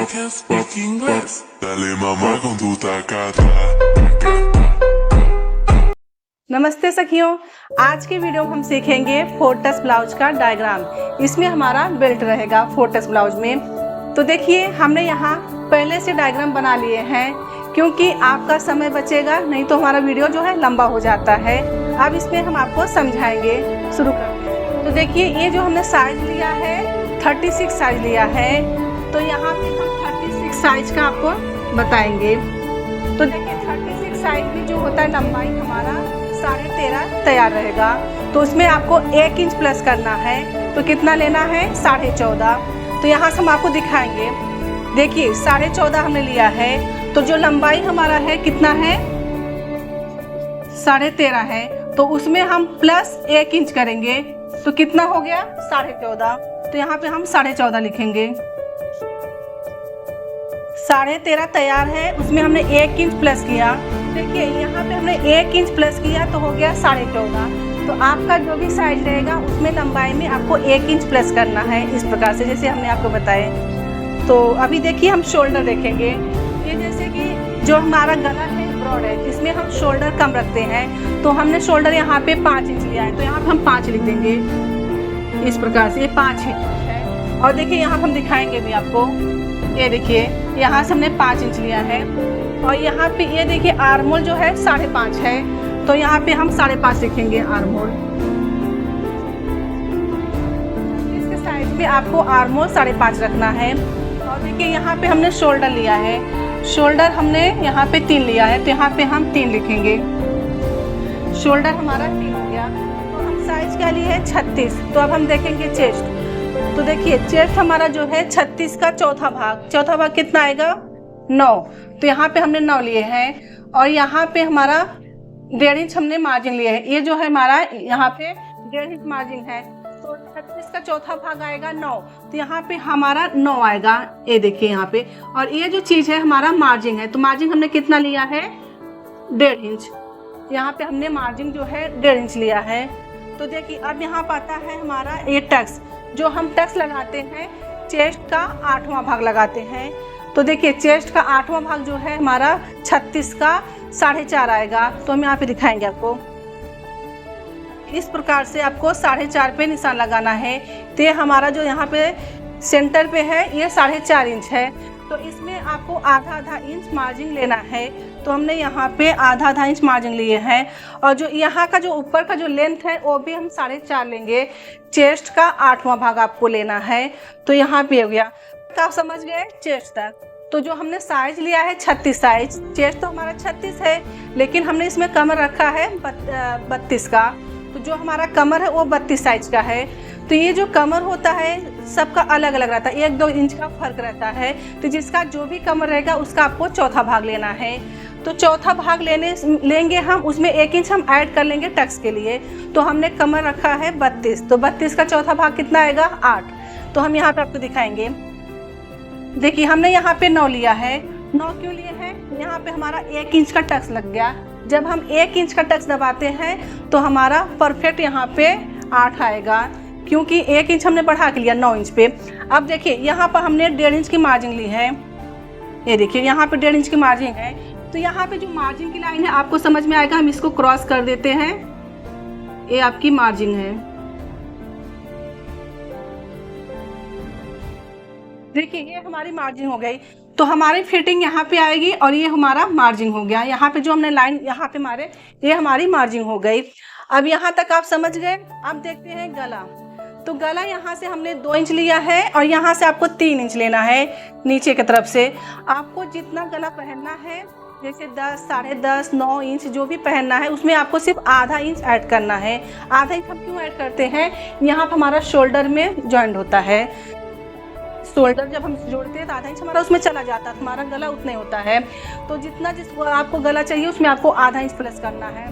can't speak inglés. Dale mamá con tu tacata. नमस्ते सखियों, आज की वीडियो में हम सीखेंगे फोर्टस ब्लाउज का डायग्राम। इसमें हमारा बेल्ट रहेगा फोर्टस ब्लाउज में। तो देखिए हमने यहाँ पहले से डायग्राम बना लिए हैं क्योंकि आपका समय बचेगा, नहीं तो हमारा वीडियो जो है लंबा हो जाता है। अब इसमें हम आपको समझाएंगे। शुरू करते हैं। तो देखिए ये जो हमने साइज लिया है 36 साइज लिया है, तो यहाँ पे हम 36 साइज का आपको बताएंगे। तो देखिए 36 साइज में जो होता है लंबाई हमारा 13.5 तैयार रहेगा, तो उसमें आपको 1 इंच प्लस करना है। तो कितना लेना है 14.5। तो यहाँ से हम आपको दिखाएंगे। देखिए 14.5 हमने लिया है, तो जो लंबाई हमारा है कितना है 13.5 है, तो उसमें हम प्लस 1 इंच करेंगे तो कितना हो गया 14.5। तो यहाँ पे हम 14.5 लिखेंगे। 13.5 तैयार है, उसमें हमने 1 इंच प्लस किया। देखिए यहाँ पे हमने 1 इंच प्लस किया तो हो गया 14.5। तो आपका जो भी साइज रहेगा उसमें लंबाई में आपको 1 इंच प्लस करना है, इस प्रकार से जैसे हमने आपको बताए। तो अभी देखिए हम शोल्डर देखेंगे। ये जैसे कि जो हमारा गला है ब्रॉड है, इसमें हम शोल्डर कम रखते हैं, तो हमने शोल्डर यहाँ पे 5 इंच लिया है, तो यहाँ पे हम 5 लिख देंगे इस प्रकार से। ये 5 इंच है। और देखिए यहाँ हम दिखाएंगे भी आपको। ये देखिए यहाँ से हमने 5 इंच लिया है, और यहाँ पे ये देखिए आर्मोल जो है 5.5 है, तो यहाँ पे हम 5.5 लिखेंगे आर्मोल। इसके साइज में आपको आर्मोल 5.5 रखना है। और देखिए यहाँ पे हमने शोल्डर लिया है, शोल्डर हमने यहाँ पे 3 लिया है, तो यहाँ पे हम 3 लिखेंगे। शोल्डर हमारा 3 हो गया। तो हम साइज क्या लिए है 36। तो अब हम देखेंगे चेस्ट। तो देखिए चेस्ट हमारा जो है 36 का चौथा भाग कितना आएगा 9। तो यहाँ पे हमने 9 लिए हैं, और यहाँ पे हमारा 1.5 इंच हमने मार्जिन लिए है। ये जो है हमारा यहाँ पे 1.5 इंच मार्जिन है, तो 36 का चौथा भाग आएगा 9। तो यहाँ पे हमारा 9 आएगा। ये देखिए यहाँ पे, और ये जो चीज है हमारा मार्जिन है, तो मार्जिन हमने कितना लिया है 1.5 इंच। यहाँ पे हमने मार्जिन जो है 1.5 इंच लिया है। तो देखिए अब यहाँ पर आता है हमारा ये टक्स। जो हम टक्स लगाते हैं चेस्ट का 8वां भाग लगाते हैं। तो देखिए चेस्ट का 8वां भाग जो है हमारा 36 का 4.5 आएगा। तो हम यहाँ पे दिखाएंगे आपको। इस प्रकार से आपको 4.5 पे निशान लगाना है। तो ये हमारा जो यहाँ पे सेंटर पे है ये 4.5 इंच है, तो इसमें आपको आधा इंच मार्जिन लेना है। तो हमने यहाँ पे आधा इंच मार्जिन लिए हैं, और जो यहाँ का जो ऊपर का जो लेंथ है वो भी हम 4.5 लेंगे। चेस्ट का 8वां भाग आपको लेना है। तो यहाँ पे हो गया, आप समझ गए चेस्ट तक। तो जो हमने साइज लिया है 36 साइज, चेस्ट तो हमारा 36 है, लेकिन हमने इसमें कमर रखा है 32 का। तो जो हमारा कमर है वो 32 साइज का है। तो ये जो कमर होता है सबका अलग अलग रहता है, 1-2 इंच का फर्क रहता है। तो जिसका जो भी कमर रहेगा उसका आपको चौथा भाग लेना है। तो चौथा भाग लेंगे हम, उसमें 1 इंच हम ऐड कर लेंगे टक्स के लिए। तो हमने कमर रखा है 32, तो 32 का चौथा भाग कितना आएगा 8। तो हम यहाँ पे आपको दिखाएंगे। देखिए हमने यहाँ पे 9 लिया है। 9 क्यों लिए हैं, यहाँ पे हमारा 1 इंच का टक्स लग गया। जब हम 1 इंच का टक्स दबाते हैं तो हमारा परफेक्ट यहाँ पे 8 आएगा, क्योंकि 1 इंच हमने बढ़ा के लिया 9 इंच पे। अब देखिए यहाँ पर हमने 1.5 इंच की मार्जिन ली है। ये देखिए यहाँ पे 1.5 इंच की मार्जिन है। तो यहाँ पे जो मार्जिन की लाइन है आपको समझ में आएगा, हम इसको क्रॉस कर देते हैं। ये आपकी मार्जिन है। देखिए ये हमारी मार्जिन हो गई। तो हमारी फिटिंग यहाँ पे आएगी, और ये हमारा मार्जिन हो गया। यहाँ पे जो हमने लाइन यहाँ पे मारे ये हमारी मार्जिन हो गई। अब यहाँ तक आप समझ गए। अब देखते हैं गला। तो गला यहाँ से हमने 2 इंच लिया है, और यहाँ से आपको 3 इंच लेना है नीचे की तरफ से। आपको जितना गला पहनना है, जैसे 10, 10.5, 9 इंच जो भी पहनना है, उसमें आपको सिर्फ आधा इंच ऐड करना है। आधा इंच हम क्यों ऐड करते हैं, यहाँ पर हमारा शोल्डर में जॉइंट होता है। शोल्डर जब हम जोड़ते हैं तो आधा इंच हमारा उसमें चला जाता है, हमारा गला उतना ही होता है। तो जितना जिसको आपको गला चाहिए उसमें आपको आधा इंच प्लस करना है।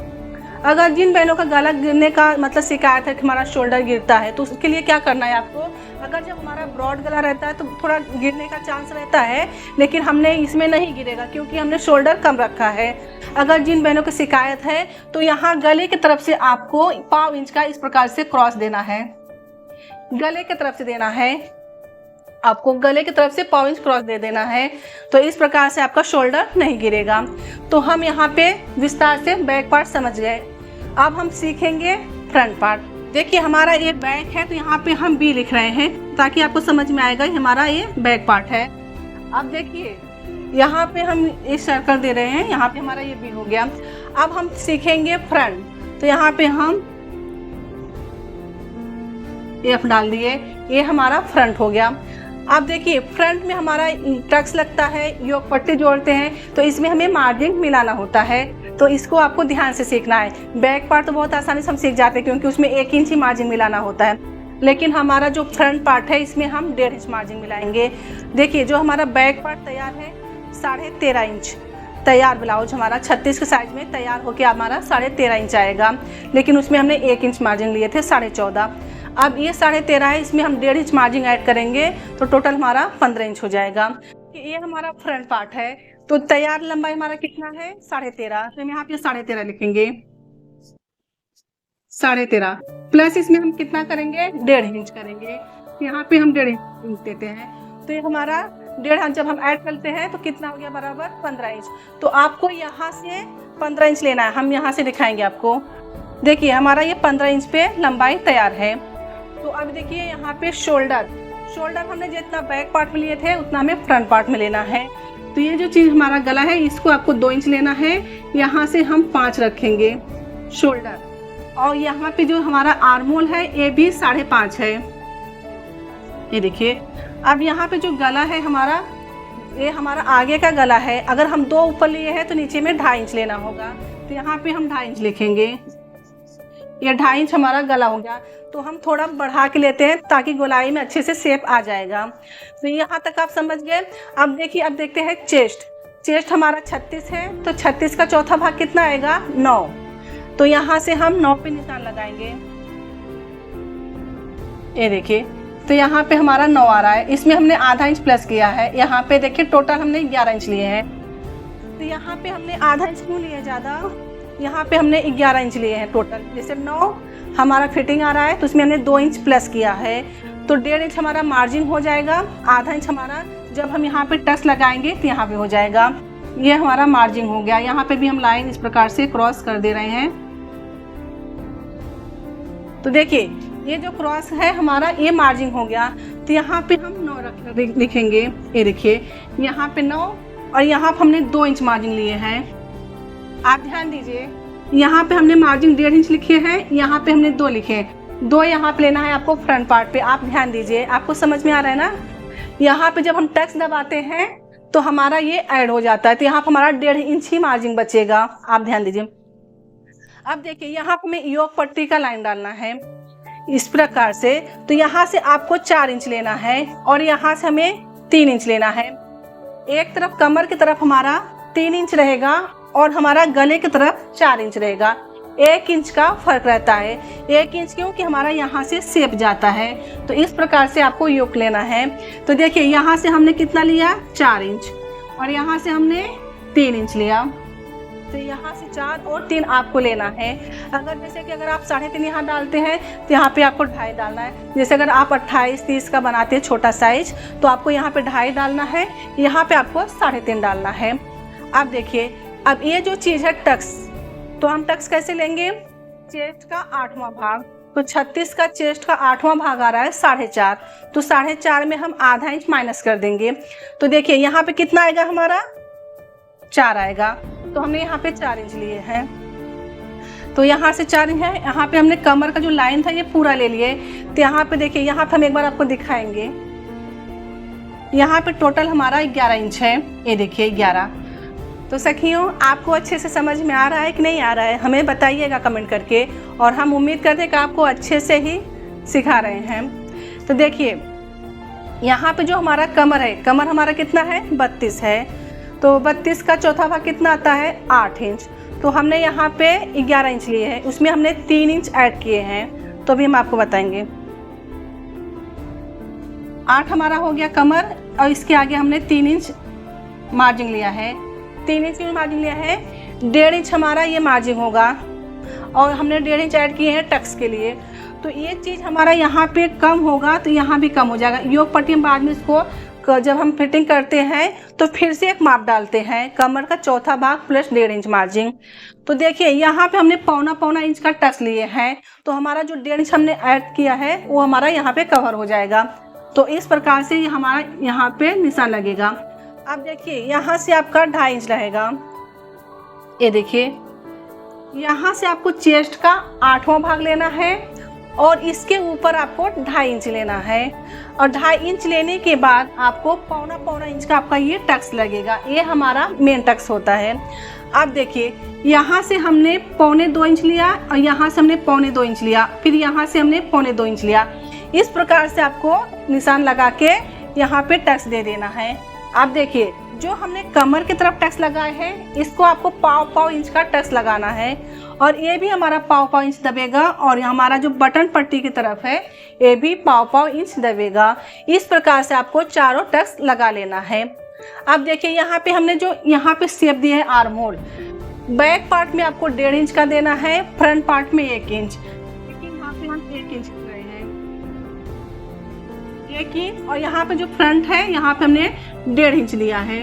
अगर जिन बहनों का गला गिरने का मतलब शिकायत है कि हमारा शोल्डर गिरता है, तो उसके लिए क्या करना है आपको। अगर जब हमारा ब्रॉड गला रहता है तो थोड़ा गिरने का चांस रहता है, लेकिन हमने इसमें नहीं गिरेगा क्योंकि हमने शोल्डर कम रखा है। अगर जिन बहनों की शिकायत है तो यहाँ गले की तरफ से आपको 1/4 इंच का इस प्रकार से क्रॉस देना है, गले की तरफ से देना है। आपको गले की तरफ से पाव इंच क्रॉस दे देना है। तो इस प्रकार से आपका शोल्डर नहीं गिरेगा। तो हम यहाँ पे विस्तार से बैक पार्ट समझ गए। अब हम सीखेंगे फ्रंट पार्ट। देखिए हमारा ये बैक है, तो यहाँ पे हम बी लिख रहे हैं ताकि आपको समझ में आएगा हमारा ये बैक पार्ट है। अब देखिए यहाँ पे हम इस सर्कल दे रहे हैं, यहाँ पे हमारा ये बी हो गया। अब हम सीखेंगे फ्रंट। तो यहाँ पे हम एफ डाल दिए, ये हमारा फ्रंट हो गया। अब देखिए फ्रंट में हमारा टक्स लगता है, योक पट्टी जोड़ते हैं, तो इसमें हमें मार्जिन मिलाना होता है। तो इसको आपको ध्यान से सीखना है। बैक पार्ट तो बहुत आसानी से हम सीख जाते हैं क्योंकि उसमें 1 इंच ही मार्जिन मिलाना होता है, लेकिन हमारा जो फ्रंट पार्ट है इसमें हम 1.5 इंच मार्जिन मिलाएंगे। देखिए जो हमारा बैक पार्ट तैयार है 13.5 इंच तैयार ब्लाउज हमारा 36 के साइज में तैयार होकर हमारा 13.5 इंच आएगा, लेकिन उसमें हमने 1 इंच मार्जिन लिए थे 14.5। अब ये 13.5 है, इसमें हम 1.5 इंच मार्जिन ऐड करेंगे तो टोटल हमारा 15 इंच हो जाएगा। ये हमारा फ्रंट पार्ट है। तो तैयार लंबाई हमारा कितना है 13.5, तो हम यहाँ पे 13.5 लिखेंगे। 13.5 प्लस इसमें हम कितना करेंगे 1.5 इंच करेंगे, यहाँ पे हम 1.5 इंच देते हैं। तो ये हमारा 1.5 जब हम ऐड करते हैं तो कितना हो गया बराबर 15 इंच। तो आपको यहाँ से 15 इंच लेना है, हम यहाँ से दिखाएंगे आपको। देखिए हमारा ये 15 इंच पे लंबाई तैयार है। तो अब देखिए यहाँ पे शोल्डर हमने जितना बैक पार्ट में लिए थे उतना हमें फ्रंट पार्ट में लेना है। तो ये जो चीज़ हमारा गला है इसको आपको 2 इंच लेना है, यहाँ से हम 5 रखेंगे शोल्डर। और यहाँ पे जो हमारा आर्मोल है ये भी 5.5 है, ये देखिए। अब यहाँ पे जो गला है हमारा, ये हमारा आगे का गला है। अगर हम 2 ऊपर लिए हैं तो नीचे में 2.5 इंच लेना होगा। तो यहाँ पे हम 2.5 इंच लिखेंगे, ये 2.5 इंच हमारा गला हो गया। तो हम थोड़ा बढ़ा के लेते हैं ताकि गोलाई में अच्छे से शेप आ जाएगा। तो यहाँ तक आप समझ गए। अब देखिए, अब देखते हैं चेस्ट हमारा 36 है, तो 36 का चौथा भाग कितना आएगा 9। तो यहाँ से हम 9 पे निशान लगाएंगे, ये देखिए। तो यहाँ पे हमारा 9 आ रहा है, इसमें हमने आधा इंच प्लस किया है। यहाँ पे देखिए टोटल हमने 11 इंच लिए हैं। तो यहाँ पे हमने आधा इंच क्यों लिए ज़्यादा, यहाँ पे हमने 11 इंच लिए हैं टोटल। जैसे 9 हमारा फिटिंग आ रहा है तो उसमें हमने 2 इंच प्लस किया है, तो 1.5 इंच हमारा मार्जिन हो जाएगा। आधा इंच हमारा जब हम यहाँ पे टक्स लगाएंगे तो यहाँ पे हो जाएगा, ये हमारा मार्जिन हो गया। यहाँ पे भी हम लाइन इस प्रकार से क्रॉस कर दे रहे हैं। तो देखिए ये जो क्रॉस है हमारा ये मार्जिन हो गया। तो यहाँ पे हम 9 लिखेंगे, ये देखिए यहाँ पे 9 और यहाँ पे हमने 2 इंच मार्जिन लिए हैं। आप ध्यान दीजिए, यहाँ पे हमने मार्जिन 1.5 इंच लिखे हैं, यहाँ पे हमने 2 लिखे हैं। 2 यहाँ पे लेना है आपको फ्रंट पार्ट पे। आप ध्यान दीजिए, आपको समझ में आ रहा है ना। यहाँ पे जब हम टक्स दबाते हैं तो हमारा ये ऐड हो जाता है, तो यहाँ पे हमारा 1.5 इंच ही मार्जिन बचेगा। आप ध्यान दीजिए। अब देखिए यहाँ पे हमें योक पट्टी का लाइन डालना है इस प्रकार से। तो यहाँ से आपको 4 इंच लेना है और यहाँ से हमें 3 इंच लेना है। एक तरफ कमर की तरफ हमारा 3 इंच रहेगा और हमारा गले की तरफ 4 इंच रहेगा। 1 इंच का फर्क रहता है। 1 इंच क्योंकि हमारा यहाँ से शेप जाता है। तो इस प्रकार से आपको योक लेना है। तो देखिए यहाँ से हमने कितना लिया 4 इंच और यहाँ से हमने 3 इंच लिया। तो यहाँ से 4 और 3 आपको लेना है। अगर जैसे कि अगर आप 3.5 यहाँ डालते हैं तो यहाँ पे आपको 2.5 डालना है। जैसे अगर आप 28-30 का बनाते हैं छोटा साइज तो आपको यहाँ पे 2.5 डालना है, यहाँ पे आपको 3.5 डालना है। अब देखिए, अब ये जो चीज़ है टक्स, तो हम टक्स कैसे लेंगे, चेस्ट का 8वां भाग। तो 36 का चेस्ट का 8वां भाग आ रहा है 4.5, तो 4.5 में हम आधा इंच माइनस कर देंगे। तो देखिए यहाँ पे कितना आएगा हमारा 4 आएगा। तो हमने यहाँ पे 4 इंच लिए हैं। तो यहाँ से 4 इंच है। यहाँ पे हमने कमर का जो लाइन था ये पूरा ले लिए। तो यहाँ पे देखिए, यहाँ पे हम एक बार आपको दिखाएंगे। यहाँ पे टोटल हमारा 11 इंच है, ये देखिए 11। तो सखियों, आपको अच्छे से समझ में आ रहा है कि नहीं आ रहा है, हमें बताइएगा कमेंट करके। और हम उम्मीद करते हैं कि आपको अच्छे से ही सिखा रहे हैं। तो देखिए यहाँ पे जो हमारा कमर है, कमर हमारा कितना है 32 है। तो 32 का चौथा भाग कितना आता है 8 इंच। तो हमने यहाँ पे 11 इंच लिए हैं, उसमें हमने 3 इंच ऐड किए हैं। तो अभी हम आपको बताएंगे। 8 हमारा हो गया कमर और इसके आगे हमने 3 इंच मार्जिन लिया है। 3 इंच मार्जिन लिया है, 1.5 इंच हमारा ये मार्जिन होगा और हमने 1.5 इंच ऐड किए हैं टक्स के लिए। तो ये चीज़ हमारा यहाँ पे कम होगा तो यहाँ भी कम हो जाएगा। योग पट्टी हम बाद में इसको जब हम फिटिंग करते हैं तो फिर से एक माप डालते हैं, कमर का चौथा भाग प्लस 1.5 इंच मार्जिन। तो देखिए यहाँ पे हमने पौना इंच का टक्स लिए हैं, तो हमारा जो 1.5 इंच हमने ऐड किया है वो हमारा यहाँ पे कवर हो जाएगा। तो इस प्रकार से हमारा यहाँ पे निशान लगेगा। अब देखिए यहाँ से आपका 2.5 इंच रहेगा। ये देखिए यहाँ से आपको चेस्ट का 8वां भाग लेना है और इसके ऊपर आपको 2.5 इंच लेना है, और 2.5 इंच लेने के बाद आपको पौना इंच का आपका ये टक्स लगेगा। ये हमारा मेन टक्स होता है। अब देखिए यहाँ से हमने 1.25 इंच लिया और यहाँ से हमने 1.25 इंच लिया, फिर यहाँ से हमने 1.25 इंच लिया। इस प्रकार से आपको निशान लगा के यहाँ पे टक्स दे देना है। अब देखिए जो हमने कमर की तरफ टक्स लगाए हैं इसको आपको 1.25 इंच का टक्स लगाना है, और ये भी हमारा 1.25 इंच दबेगा, और हमारा जो बटन पट्टी की तरफ है ये भी 1.25 इंच दबेगा। इस प्रकार से आपको चारों टक्स लगा लेना है। अब देखिए यहाँ पे हमने जो यहाँ पे शेप दिए है आर्म होल, बैक पार्ट में आपको 1.5 इंच का देना है, फ्रंट पार्ट में 1 इंच, लेकिन यहाँ पे हम 1 इंच कर रहे हैं, 1 इंच, और यहाँ पे जो फ्रंट है यहाँ पे हमने 1.5 इंच लिया है।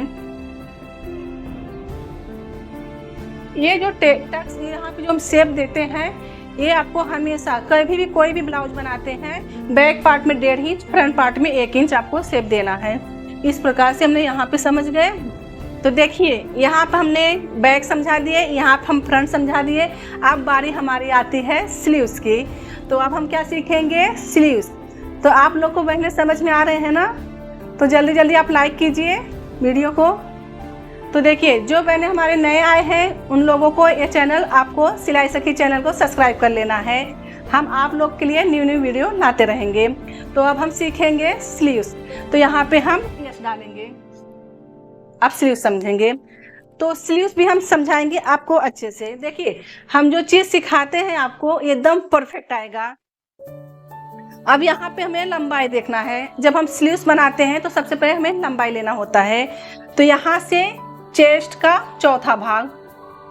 ये जो टक्स यहाँ पे जो हम शेप देते हैं ये आपको हमेशा कभी भी कोई भी ब्लाउज बनाते हैं बैक पार्ट में 1.5 इंच, फ्रंट पार्ट में 1 इंच आपको शेप देना है। इस प्रकार से हमने यहाँ पे समझ गए। तो देखिए यहाँ पे हमने बैक समझा दिए, यहाँ पे हम फ्रंट समझा दिए। अब बारी हमारी आती है स्लीव्स की। तो अब हम क्या सीखेंगे, स्लीव्स। तो आप लोग को बहने समझ में आ रहे हैं ना, तो जल्दी जल्दी आप लाइक कीजिए वीडियो को। तो देखिए जो बहने हमारे नए आए हैं उन लोगों को ये चैनल, आपको सिलाई सखी चैनल को सब्सक्राइब कर लेना है। हम आप लोग के लिए न्यू वीडियो लाते रहेंगे। तो अब हम सीखेंगे स्लीव्स। तो यहाँ पे हम यस डालेंगे, अब स्लीव्स समझेंगे। तो स्लीव्स भी हम समझाएंगे आपको अच्छे से। देखिए हम जो चीज़ सिखाते हैं आपको एकदम परफेक्ट आएगा। अब यहाँ पे हमें लंबाई देखना है। जब हम स्लीव्स बनाते हैं तो सबसे पहले हमें लंबाई लेना होता है। तो यहाँ से चेस्ट का चौथा भाग,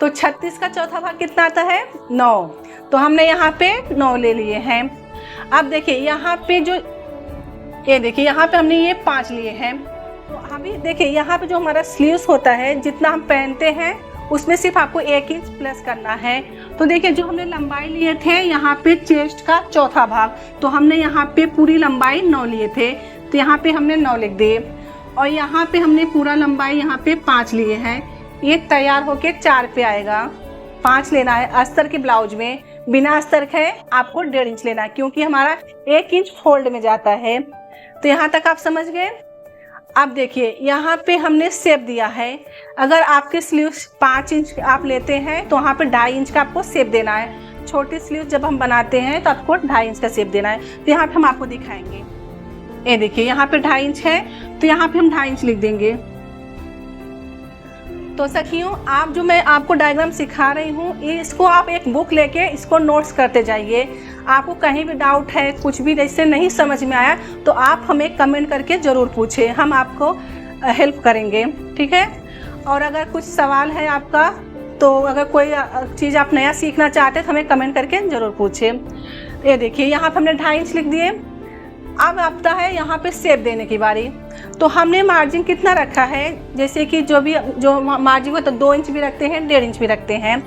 तो 36 का चौथा भाग कितना आता है, 9। तो हमने यहाँ पे 9 ले लिए हैं। अब देखिए यहाँ पे जो ये देखिए यहाँ पे हमने ये 5 लिए हैं। तो अभी देखिए यहाँ पे जो हमारा स्लीव्स होता है जितना हम पहनते हैं उसमें सिर्फ आपको 1 इंच प्लस करना है। तो देखिए जो हमने लंबाई लिए थे यहाँ पे चेस्ट का चौथा भाग, तो हमने यहाँ पे पूरी लंबाई 9 लिए थे, तो यहाँ पे हमने 9 लिख दिए। और यहाँ पे हमने पूरा लंबाई यहाँ पे 5 लिए हैं। ये तैयार होके 4 पे आएगा, 5 लेना है। अस्तर के ब्लाउज में बिना अस्तर के आपको 1.5 इंच लेना है, क्योंकि हमारा 1 इंच फोल्ड में जाता है। तो यहाँ तक आप समझ गए। अब देखिए यहाँ पे हमने शेप दिया है। अगर आपके स्लीव्स 5 इंच आप लेते हैं तो वहाँ पे 2.5 इंच का आपको शेप देना है। छोटी स्लीव जब हम बनाते हैं तो आपको 2.5 इंच का शेप देना है। तो यहाँ पे हम आपको दिखाएंगे। ये देखिए यहाँ पे 2.5 इंच है, तो यहाँ पे हम 2.5 इंच लिख देंगे। तो सखियों आप जो मैं आपको डायग्राम सिखा रही हूँ इसको आप एक बुक लेके इसको नोट्स करते जाइए। आपको कहीं भी डाउट है, कुछ भी जैसे नहीं समझ में आया तो आप हमें कमेंट करके ज़रूर पूछें, हम आपको हेल्प करेंगे, ठीक है। और अगर कुछ सवाल है आपका, तो अगर कोई चीज़ आप नया सीखना चाहते हैं तो हमें कमेंट करके ज़रूर पूछें। ये देखिए यहाँ पर हमने 2.5 इंच लिख दिए। अब आता है यहाँ पे शेप देने की बारी। तो हमने मार्जिन कितना रखा है, जैसे कि जो मार्जिन हो तो 2 इंच भी रखते हैं, 1.5 इंच भी रखते हैं।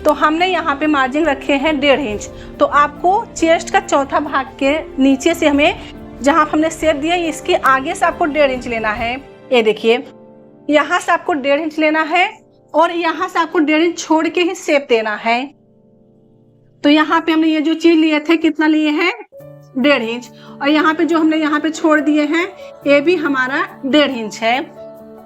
तो हमने यहाँ पे मार्जिन रखे हैं 1.5 इंच। तो आपको चेस्ट का चौथा भाग के नीचे से हमें जहाँ हमने शेप दिया इसके आगे से आपको 1.5 इंच लेना है। ये देखिए यहाँ से आपको 1.5 इंच लेना है और यहाँ से आपको 1.5 इंच छोड़ के ही शेप देना है। तो यहाँ पे हमने ये जो चीज़ लिए थे कितना लिए हैं, 1.5 इंच, और यहाँ पे जो हमने यहाँ पे छोड़ दिए हैं ये भी हमारा 1.5 इंच है।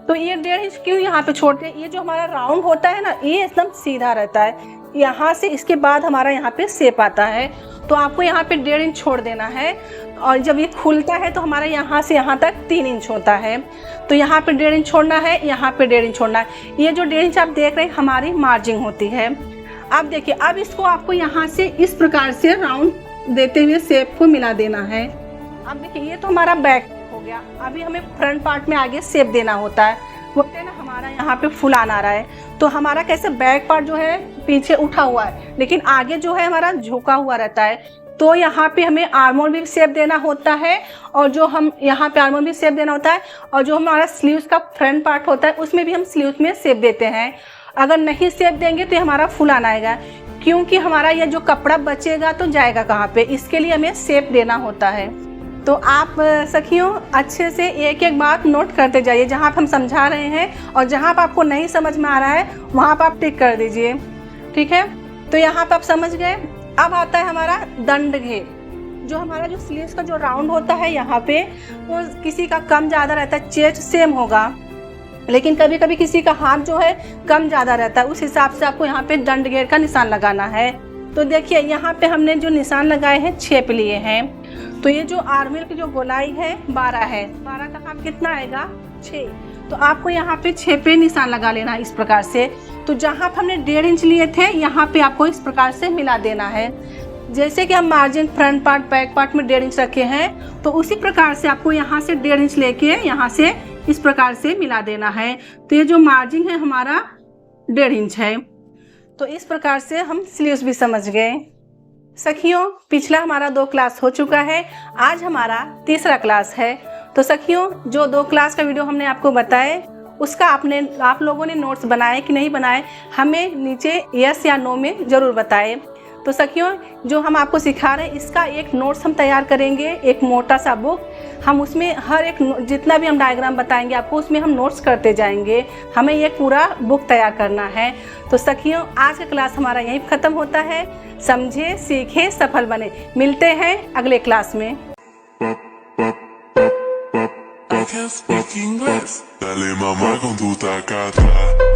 तो ये 1.5 इंच क्यों यहाँ पे छोड़ते हैं, ये जो हमारा राउंड होता है ना ये एकदम सीधा रहता है, यहाँ से इसके बाद हमारा यहाँ पे शेप आता है। तो आपको यहाँ पे 1.5 इंच छोड़ देना है, और जब ये खुलता है तो हमारा यहाँ से यहाँ तक 3 इंच होता है। तो यहाँ पे 1.5 इंच छोड़ना है, यहाँ पे 1.5 इंच छोड़ना है। ये जो 1.5 इंच आप देख रहे हैं हमारी मार्जिन होती है। अब देखिए अब इसको आपको यहाँ से इस प्रकार से राउंड देते हुए शेप को मिला देना है। अब देखिए ये तो हमारा बैक हो गया। अभी हमें फ्रंट पार्ट में आगे शेप देना होता है, बोलते हैं ना हमारा यहाँ पे फुलान आ रहा है। तो हमारा कैसे बैक पार्ट जो है पीछे उठा हुआ है, लेकिन आगे जो है हमारा झुका हुआ रहता है। तो यहाँ पे हमें आर्मोल भी शेप देना होता है, और जो हम यहाँ पे आर्मोल भी शेप देना होता है, और जो हमारा स्लीव्स का फ्रंट पार्ट होता है उसमें भी हम स्लीव्स में शेप देते हैं। अगर नहीं शेप देंगे तो हमारा फुल आना आएगा, क्योंकि हमारा ये जो कपड़ा बचेगा तो जाएगा कहाँ पे, इसके लिए हमें शेप देना होता है। तो आप सखियों अच्छे से एक एक बात नोट करते जाइए, जहाँ पर हम समझा रहे हैं और जहाँ पर आपको नहीं समझ में आ रहा है वहाँ पर आप टिक कर दीजिए, ठीक है। तो यहाँ पर आप समझ गए। अब आता है हमारा दंड घेर। जो हमारा जो स्लीव्स का जो राउंड होता है यहाँ पे, वो किसी का कम ज़्यादा रहता है, चेस्ट सेम होगा, लेकिन कभी कभी किसी का हाथ जो है कम ज़्यादा रहता है, उस हिसाब से आपको यहाँ पे दंड घेर का निशान लगाना है। तो देखिए यहाँ पे हमने जो निशान लगाए हैं 6 पे लिए हैं। तो ये जो आर्मोल की जो गोलाई है 12 है, 12 का हाथ कितना आएगा 6। तो आपको यहाँ पे 6 पे निशान लगा लेना है इस प्रकार से। तो जहाँ पे हमने 1.5 इंच लिए थे यहाँ पे आपको इस प्रकार से मिला देना है। जैसे कि हम margin front part back part में 1.5 इंच रखे हैं, तो उसी प्रकार से आपको यहाँ से 1.5 इंच लेके यहाँ से इस प्रकार से मिला देना है। तो ये जो मार्जिन है हमारा 1.5 इंच है। तो इस प्रकार से हम स्लीव्स भी समझ गए। सखियों पिछला हमारा 2 क्लास हो चुका है, आज हमारा तीसरा क्लास है। तो सखियों जो 2 क्लास का वीडियो हमने आपको बताए उसका आप लोगों ने नोट्स बनाए कि नहीं बनाए, हमें नीचे यस या नो में ज़रूर बताएं। तो सखियों जो हम आपको सिखा रहे हैं इसका एक नोट्स हम तैयार करेंगे, एक मोटा सा बुक। हम उसमें हर एक जितना भी हम डायग्राम बताएंगे आपको उसमें हम नोट्स करते जाएंगे। हमें एक पूरा बुक तैयार करना है। तो सखियों आज का क्लास हमारा यहीं ख़त्म होता है। समझे, सीखे, सफल बने। मिलते हैं अगले क्लास में। Dale mamá con tu tacata.